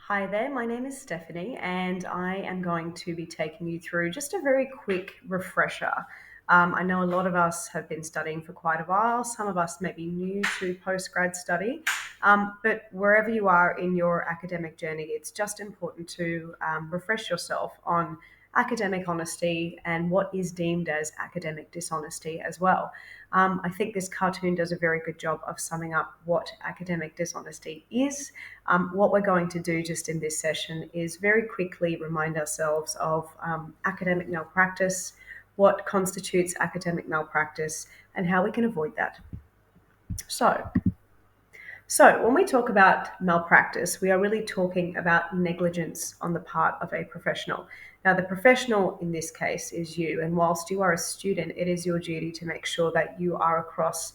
Hi there, my name is Stephanie, and I am going to be taking you through just a very quick refresher. I know a lot of us have been studying for quite a while, some of us may be new to postgrad study, but wherever you are in your academic journey, it's just important to refresh yourself on academic honesty and what is deemed as academic dishonesty as well. I think this cartoon does a very good job of summing up what academic dishonesty is. What we're going to do just in this session is very quickly remind ourselves of academic malpractice, what constitutes academic malpractice, and how we can avoid that. So, when we talk about malpractice, we are really talking about negligence on the part of a professional. Now, the professional in this case is you, and whilst you are a student, it is your duty to make sure that you are across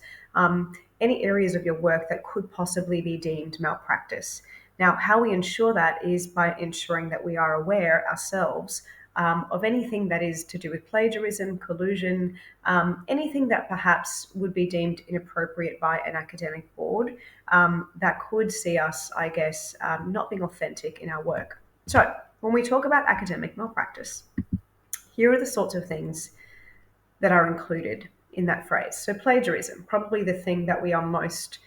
any areas of your work that could possibly be deemed malpractice. Now, how we ensure that is by ensuring that we are aware ourselves of anything that is to do with plagiarism, collusion, anything that perhaps would be deemed inappropriate by an academic board that could see us, I guess, not being authentic in our work. So, when we talk about academic malpractice, here are the sorts of things that are included in that phrase. So, plagiarism, probably the thing that we are most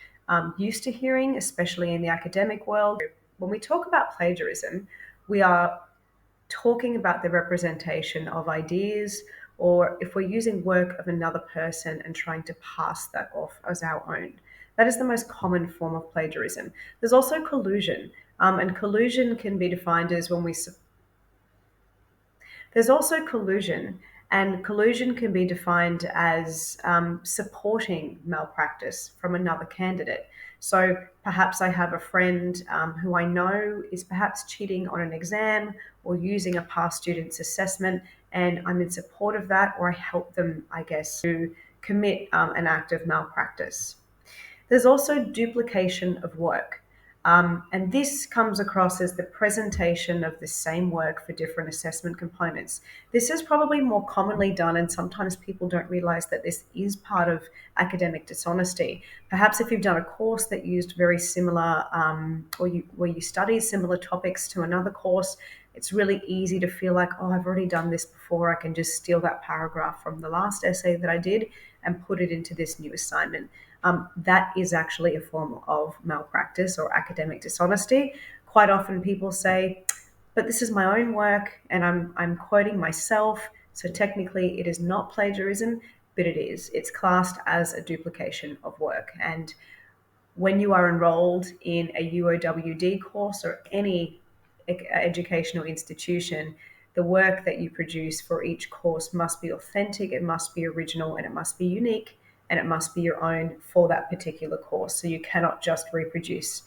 used to hearing, especially in the academic world. When we talk about plagiarism, we are talking about the representation of ideas, or if we're using work of another person and trying to pass that off as our own. That is the most common form of plagiarism. There's also collusion, and collusion can be defined as when we there's also collusion, and collusion can be defined as supporting malpractice from another candidate. So perhaps I have a friend who I know is perhaps cheating on an exam or using a past student's assessment, and I'm in support of that, or I help them, I guess, to commit an act of malpractice. There's also duplication of work. And this comes across as the presentation of the same work for different assessment components. This is probably more commonly done, and sometimes people don't realize that this is part of academic dishonesty. Perhaps if you've done a course that used very similar, where you study similar topics to another course, it's really easy to feel like, oh, I've already done this before. I can just steal that paragraph from the last essay that I did and put it into this new assignment. That is actually a form of malpractice or academic dishonesty. Quite often people say, but this is my own work and I'm quoting myself. So technically it is not plagiarism, but it is. It's classed as a duplication of work. And when you are enrolled in a UOWD course or any educational institution, the work that you produce for each course must be authentic, it must be original, and it must be unique, and it must be your own for that particular course. So you cannot just reproduce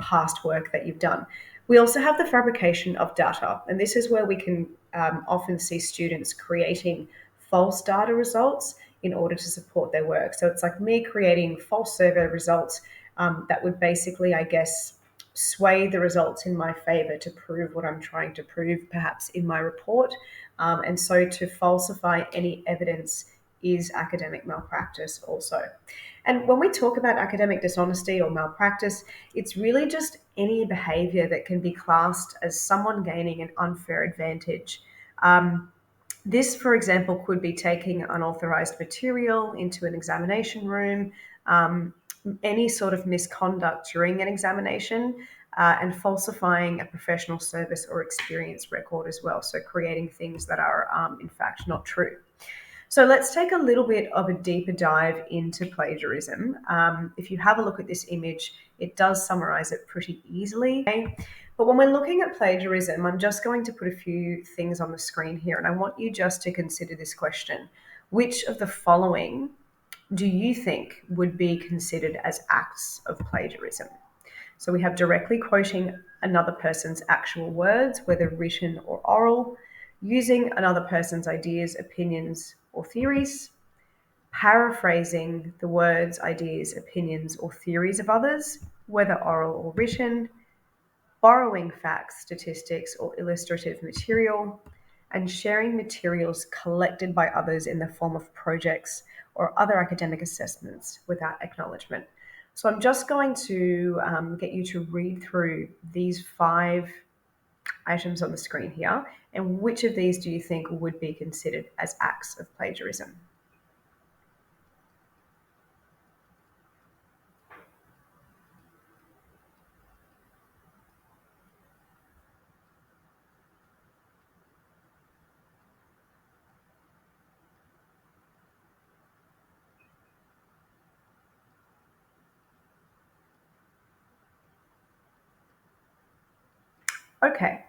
past work that you've done. We also have the fabrication of data, and this is where we can often see students creating false data results in order to support their work. So it's like me creating false survey results that would basically, I guess, sway the results in my favor to prove what I'm trying to prove, perhaps in my report. And so to falsify any evidence is academic malpractice also. And when we talk about academic dishonesty or malpractice, it's really just any behavior that can be classed as someone gaining an unfair advantage. This, for example, could be taking unauthorized material into an examination room, any sort of misconduct during an examination, and falsifying a professional service or experience record as well. So creating things that are, in fact, not true. So let's take a little bit of a deeper dive into plagiarism. If you have a look at this image, it does summarize it pretty easily. But when we're looking at plagiarism, I'm just going to put a few things on the screen here, and I want you just to consider this question. Which of the following do you think would be considered as acts of plagiarism? So we have directly quoting another person's actual words, whether written or oral, using another person's ideas, opinions, or theories, paraphrasing the words, ideas, opinions, or theories of others, whether oral or written, borrowing facts, statistics, or illustrative material, and sharing materials collected by others in the form of projects or other academic assessments without acknowledgement. So I'm just going to get you to read through these 5 items on the screen here, and which of these do you think would be considered as acts of plagiarism? Okay,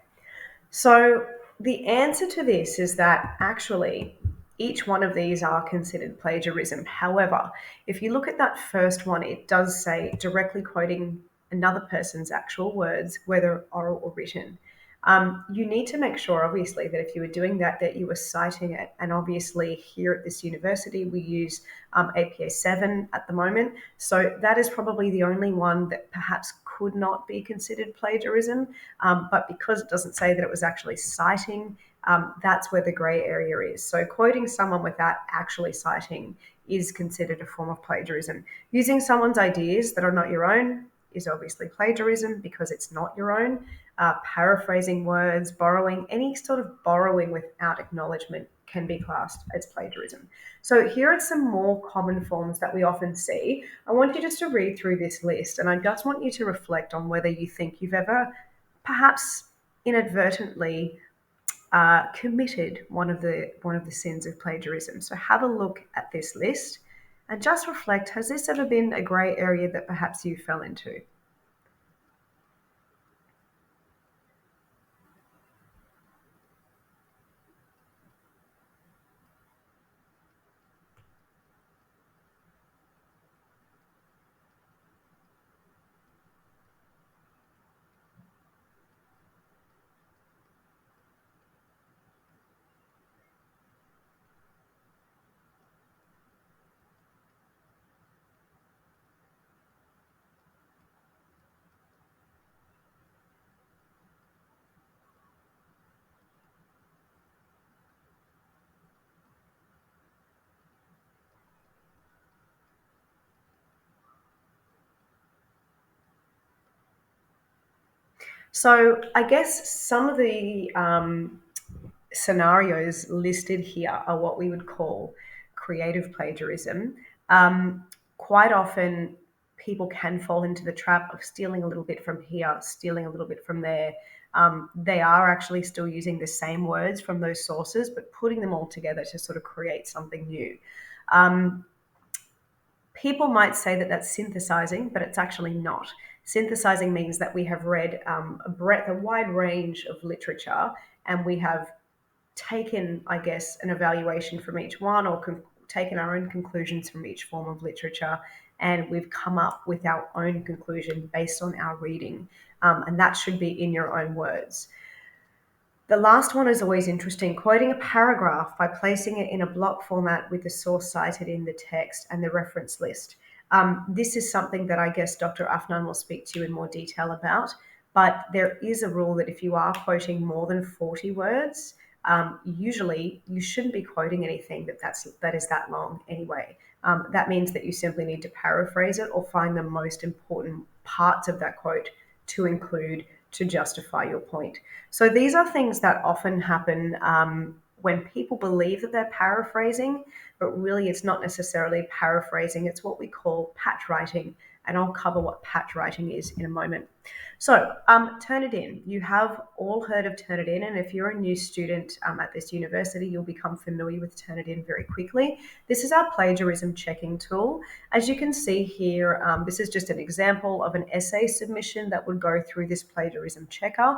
so the answer to this is that actually each one of these are considered plagiarism. However, if you look at that first one, it does say directly quoting another person's actual words, whether oral or written. You need to make sure, obviously, that if you were doing that, that you were citing it. And obviously, here at this university, we use APA 7 at the moment. So that is probably the only one that perhaps could not be considered plagiarism. But because it doesn't say that it was actually citing, that's where the grey area is. So quoting someone without actually citing is considered a form of plagiarism. Using someone's ideas that are not your own is obviously plagiarism because it's not your own. Paraphrasing words, borrowing, any sort of borrowing without acknowledgement can be classed as plagiarism. So here are some more common forms that we often see. I want you just to read through this list, and I just want you to reflect on whether you think you've ever perhaps inadvertently committed one of the sins of plagiarism. So have a look at this list and just reflect: has this ever been a grey area that perhaps you fell into? So I guess some of the scenarios listed here are what we would call creative plagiarism. Quite often, people can fall into the trap of stealing a little bit from here, stealing a little bit from there. They are actually still using the same words from those sources, but putting them all together to sort of create something new. Um, People might say that that's synthesizing, but it's actually not. Synthesizing means that we have read a wide range of literature, and we have taken, I guess, an evaluation from each one, or taken our own conclusions from each form of literature, and we've come up with our own conclusion based on our reading. And that should be in your own words. The last one is always interesting: quoting a paragraph by placing it in a block format with the source cited in the text and the reference list. This is something that I guess Dr. Afnan will speak to you in more detail about, but there is a rule that if you are quoting more than 40 words, usually you shouldn't be quoting anything that is that long anyway. That means that you simply need to paraphrase it or find the most important parts of that quote to include to justify your point. So these are things that often happen when people believe that they're paraphrasing, but really it's not necessarily paraphrasing. It's what we call patch writing, and I'll cover what patch writing is in a moment. So Turnitin. You have all heard of Turnitin, and if you're a new student at this university, you'll become familiar with Turnitin very quickly. This is our plagiarism checking tool. As you can see here, this is just an example of an essay submission that would go through this plagiarism checker.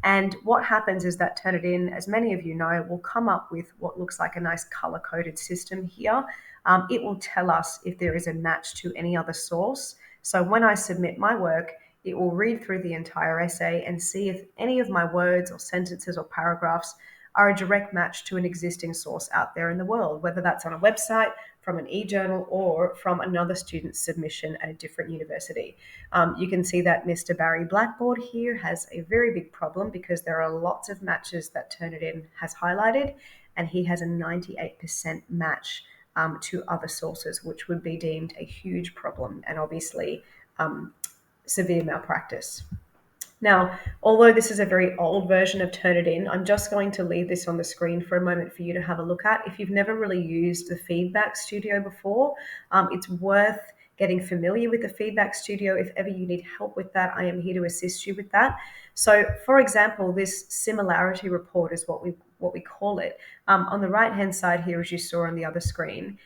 And what happens is that Turnitin, as many of you know, will come up with what looks like a nice color-coded system here. It will tell us if there is a match to any other source. So when I submit my work, it will read through the entire essay and see if any of my words or sentences or paragraphs are a direct match to an existing source out there in the world, whether that's on a website, from an e-journal, or from another student's submission at a different university. You can see that Mr. Barry Blackboard here has a very big problem because there are lots of matches that Turnitin has highlighted, and he has a 98% match to other sources, which would be deemed a huge problem. And obviously, severe malpractice. Now, although this is a very old version of Turnitin, I'm just going to leave this on the screen for a moment for you to have a look at. If you've never really used the Feedback Studio before, it's worth getting familiar with the Feedback Studio. If ever you need help with that, I am here to assist you with that. So, for example, this similarity report is what we call it. On the right-hand side here, as you saw on the other screen,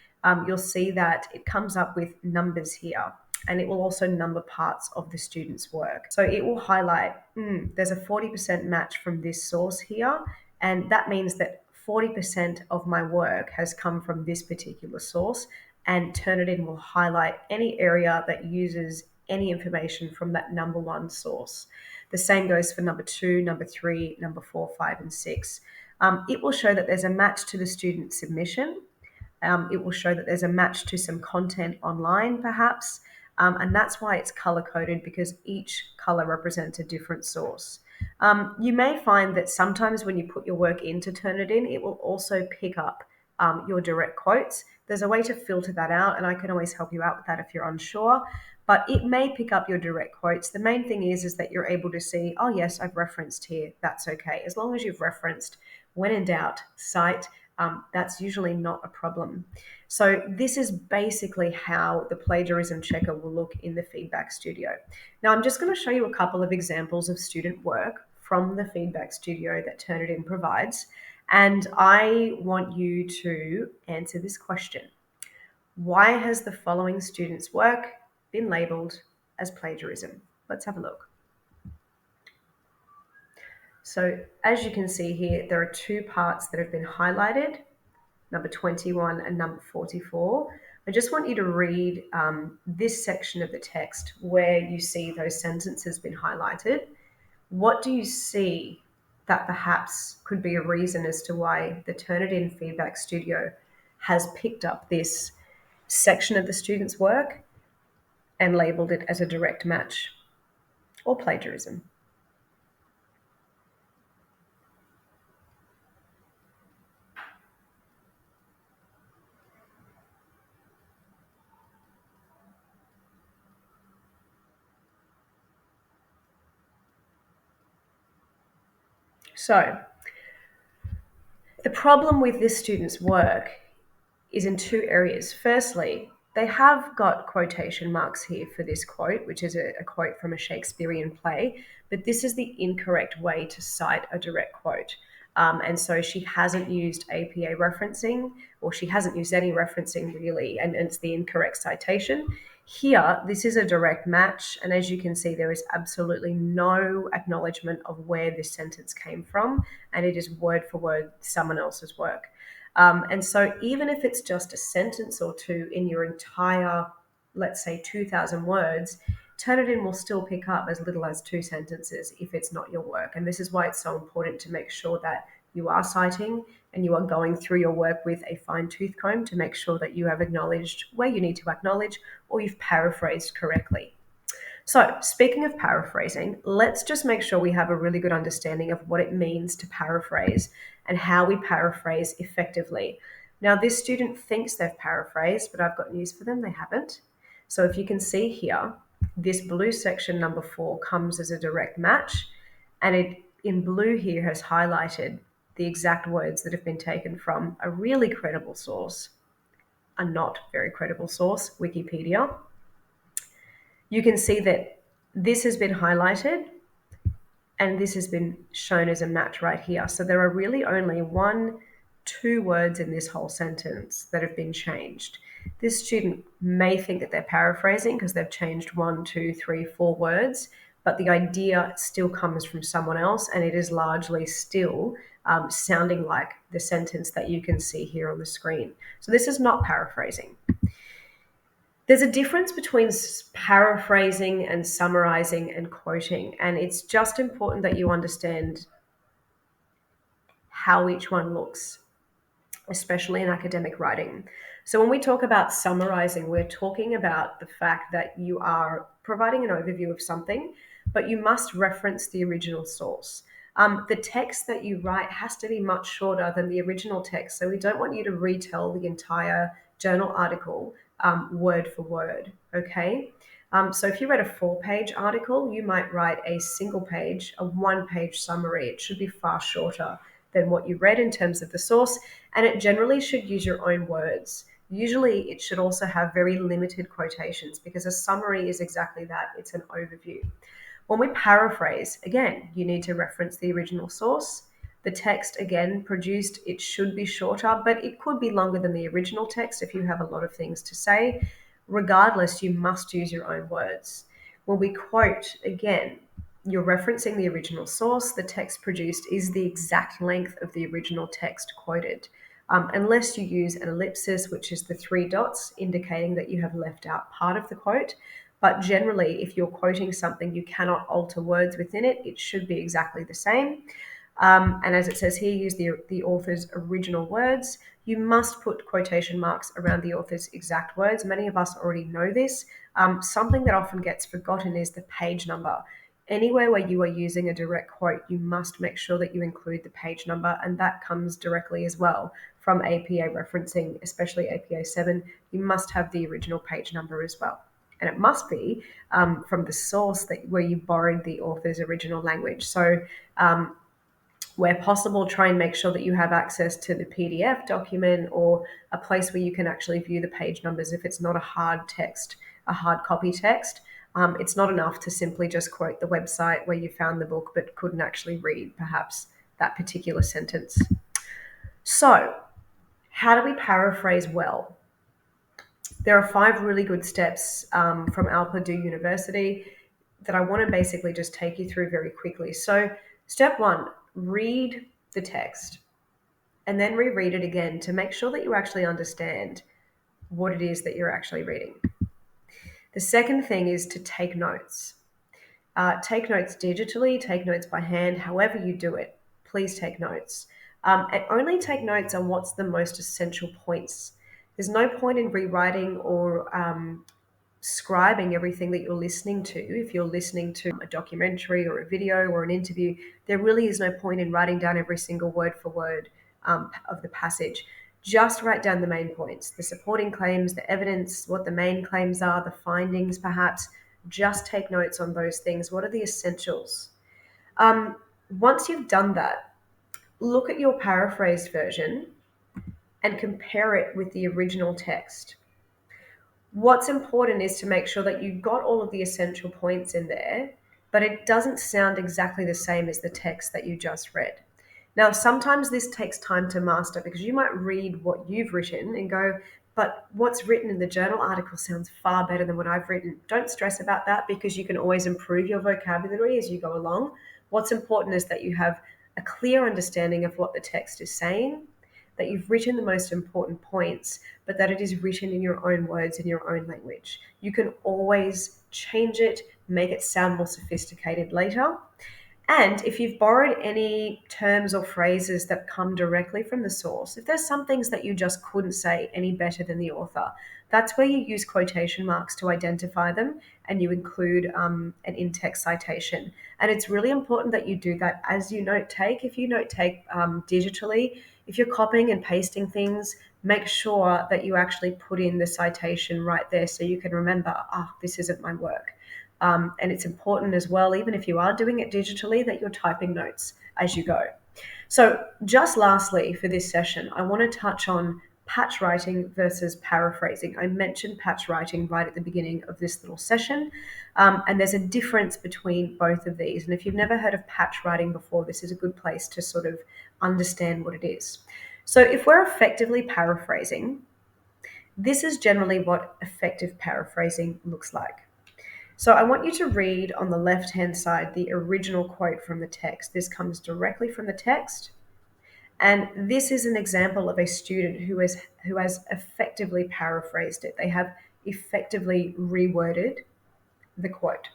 you'll see that it comes up with numbers here, and it will also number parts of the student's work. So it will highlight, there's a 40% match from this source here, and that means that 40% of my work has come from this particular source, and Turnitin will highlight any area that uses any information from that number one source. The same goes for number 2, number 3, number 4, 5, and 6. It will show that there's a match to the student submission. It will show that there's a match to some content online, perhaps. And that's why it's color coded, because each color represents a different source. You may find that sometimes when you put your work into Turnitin, it will also pick up your direct quotes. There's a way to filter that out, and I can always help you out with that if you're unsure. But it may pick up your direct quotes. The main thing is that you're able to see, oh yes, I've referenced here. That's okay. As long as you've referenced, when in doubt, cite. That's usually not a problem. So this is basically how the plagiarism checker will look in the Feedback Studio. Now I'm just going to show you a couple of examples of student work from the Feedback Studio that Turnitin provides, and I want you to answer this question. Why has the following student's work been labelled as plagiarism? Let's have a look. So as you can see here, there are two parts that have been highlighted, number 21 and number 44. I just want you to read this section of the text where you see those sentences been highlighted. What do you see that perhaps could be a reason as to why the Turnitin Feedback Studio has picked up this section of the student's work and labelled it as a direct match or plagiarism? So, the problem with this student's work is in two areas. Firstly, they have got quotation marks here for this quote, which is a quote from a Shakespearean play, but this is the incorrect way to cite a direct quote. And so she hasn't used APA referencing, or she hasn't used any referencing really, and it's the incorrect citation. Here, this is a direct match, and as you can see, there is absolutely no acknowledgement of where this sentence came from, and it is word for word someone else's work. And so even if it's just a sentence or two in your entire, let's say, 2,000 words, Turnitin will still pick up as little as 2 sentences if it's not your work. And this is why it's so important to make sure that you are citing and you are going through your work with a fine-tooth comb to make sure that you have acknowledged where you need to acknowledge, or you've paraphrased correctly. So, speaking of paraphrasing, let's just make sure we have a really good understanding of what it means to paraphrase and how we paraphrase effectively. Now, this student thinks they've paraphrased, but I've got news for them, they haven't. So if you can see here, this blue section, number 4, comes as a direct match, and it in blue here has highlighted the exact words that have been taken from a really credible source, a not very credible source, Wikipedia. You can see that this has been highlighted and this has been shown as a match right here. So there are really only 2 words in this whole sentence that have been changed. This student may think that they're paraphrasing because they've changed 1, 2, 3, 4 words, but the idea still comes from someone else, and it is largely still sounding like the sentence that you can see here on the screen. So this is not paraphrasing. There's a difference between paraphrasing and summarizing and quoting, and it's just important that you understand how each one looks, especially in academic writing. So when we talk about summarizing, we're talking about the fact that you are providing an overview of something, but you must reference the original source. The text that you write has to be much shorter than the original text, so we don't want you to retell the entire journal article word for word, okay? So if you read a 4-page article, you might write a single page, a 1-page summary. It should be far shorter than what you read in terms of the source, and it generally should use your own words. Usually, it should also have very limited quotations because a summary is exactly that. It's an overview. When we paraphrase, again, you need to reference the original source. The text, again, produced, it should be shorter, but it could be longer than the original text if you have a lot of things to say. Regardless, you must use your own words. When we quote, again, you're referencing the original source. The text produced is the exact length of the original text quoted, unless you use an ellipsis, which is the 3 dots indicating that you have left out part of the quote. But generally, if you're quoting something, you cannot alter words within it. It should be exactly the same. And as it says here, use the author's original words. You must put quotation marks around the author's exact words. Many of us already know this. Something that often gets forgotten is the page number. Anywhere where you are using a direct quote, you must make sure that you include the page number, and that comes directly as well from APA referencing, especially APA 7. You must have the original page number as well. And it must be from the source that where you borrowed the author's original language. So where possible, try and make sure that you have access to the PDF document or a place where you can actually view the page numbers if it's not a hard text, a hard copy text. It's not enough to simply just quote the website where you found the book but couldn't actually read perhaps that particular sentence. So, how do we paraphrase well? There are 5 really good steps from Al Purdue University that I want to basically just take you through very quickly. So, step 1, read the text and then reread it again to make sure that you actually understand what it is that you're actually reading. The second thing is to take notes. Take notes digitally, take notes by hand, however you do it. Please take notes. And only take notes on what's the most essential points. There's no point in rewriting or scribing everything that you're listening to. If you're listening to a documentary or a video or an interview, there really is no point in writing down every single word for word of the passage. Just write down the main points, the supporting claims, the evidence, what the main claims are, the findings perhaps. Just take notes on those things. What are the essentials? Once you've done that, look at your paraphrased version and compare it with the original text. What's important is to make sure that you've got all of the essential points in there, but it doesn't sound exactly the same as the text that you just read. Now, sometimes this takes time to master because you might read what you've written and go, but what's written in the journal article sounds far better than what I've written. Don't stress about that because you can always improve your vocabulary as you go along. What's important is that you have a clear understanding of what the text is saying, that you've written the most important points, but that it is written in your own words, in your own language. You can always change it, make it sound more sophisticated later. And if you've borrowed any terms or phrases that come directly from the source, if there's some things that you just couldn't say any better than the author, that's where you use quotation marks to identify them and you include an in-text citation. And it's really important that you do that as you note take. If you note take digitally, if you're copying and pasting things, make sure that you actually put in the citation right there so you can remember, this isn't my work. And it's important as well, even if you are doing it digitally, that you're typing notes as you go. So just lastly for this session, I want to touch on patch writing versus paraphrasing. I mentioned patch writing right at the beginning of this little session, and there's a difference between both of these. And if you've never heard of patch writing before, this is a good place to sort of understand what it is. So if we're effectively paraphrasing, this is generally what effective paraphrasing looks like. So I want you to read on the left-hand side the original quote from the text. This comes directly from the text. And this is an example of a student who has effectively paraphrased it. They have effectively reworded the quote.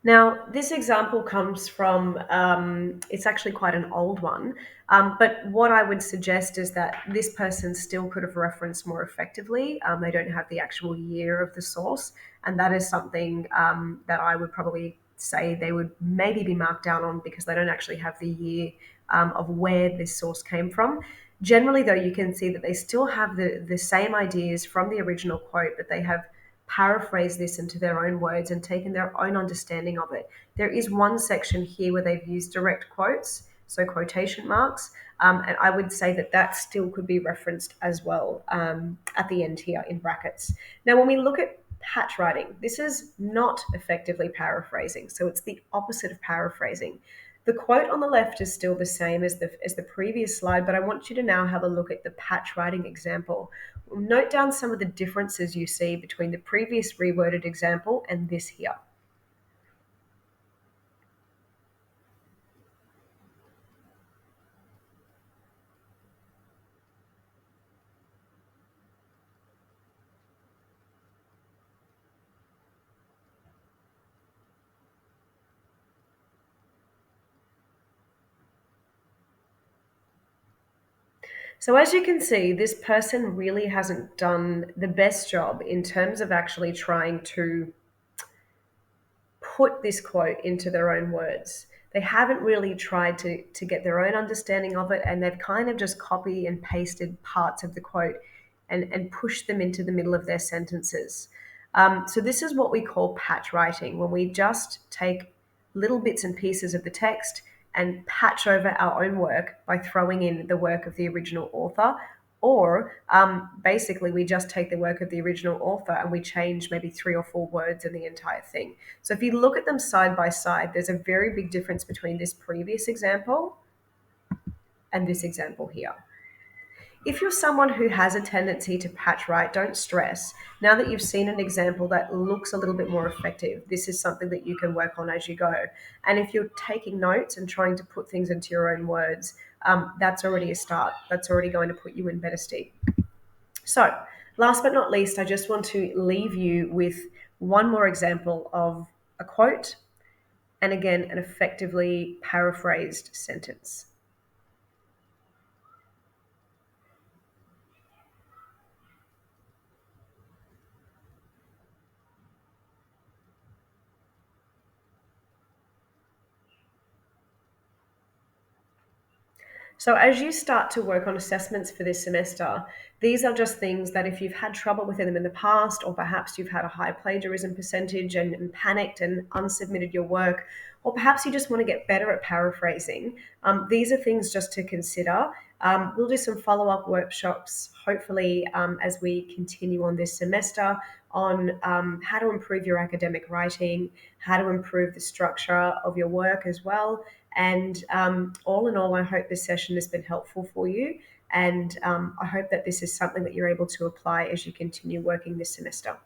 Now, this example comes from, it's actually quite an old one, but what I would suggest is that this person still could have referenced more effectively. They don't have the actual year of the source, and that is something that I would probably say they would maybe be marked down on because they don't actually have the year of where this source came from. Generally, though, you can see that they still have the same ideas from the original quote, but they have paraphrased this into their own words and taken their own understanding of it. There is one section here where they've used direct quotes, so quotation marks, and I would say that that still could be referenced as well at the end here in brackets. Now, when we look at patch writing, this is not effectively paraphrasing, so it's the opposite of paraphrasing. The quote on the left is still the same as the previous slide, but I want you to now have a look at the patch writing example. Note down some of the differences you see between the previous reworded example and this here. So as you can see, this person really hasn't done the best job in terms of actually trying to put this quote into their own words. They haven't really tried to get their own understanding of it, and they've kind of just copy and pasted parts of the quote and pushed them into the middle of their sentences. So this is what we call patch writing, when we just take little bits and pieces of the text and patch over our own work by throwing in the work of the original author. Or basically, we just take the work of the original author and we change maybe 3 or 4 words in the entire thing. So if you look at them side by side, there's a very big difference between this previous example and this example here. If you're someone who has a tendency to patch write, don't stress. Now that you've seen an example that looks a little bit more effective, this is something that you can work on as you go. And if you're taking notes and trying to put things into your own words, that's already a start. That's already going to put you in better stead. So, last but not least, I just want to leave you with one more example of a quote and again, an effectively paraphrased sentence. So, as you start to work on assessments for this semester, these are just things that if you've had trouble with them in the past, or perhaps you've had a high plagiarism percentage and panicked and unsubmitted your work, or perhaps you just want to get better at paraphrasing, these are things just to consider. We'll do some follow up workshops, hopefully, as we continue on this semester on how to improve your academic writing, how to improve the structure of your work as well. And all in all, I hope this session has been helpful for you. And I hope that this is something that you're able to apply as you continue working this semester.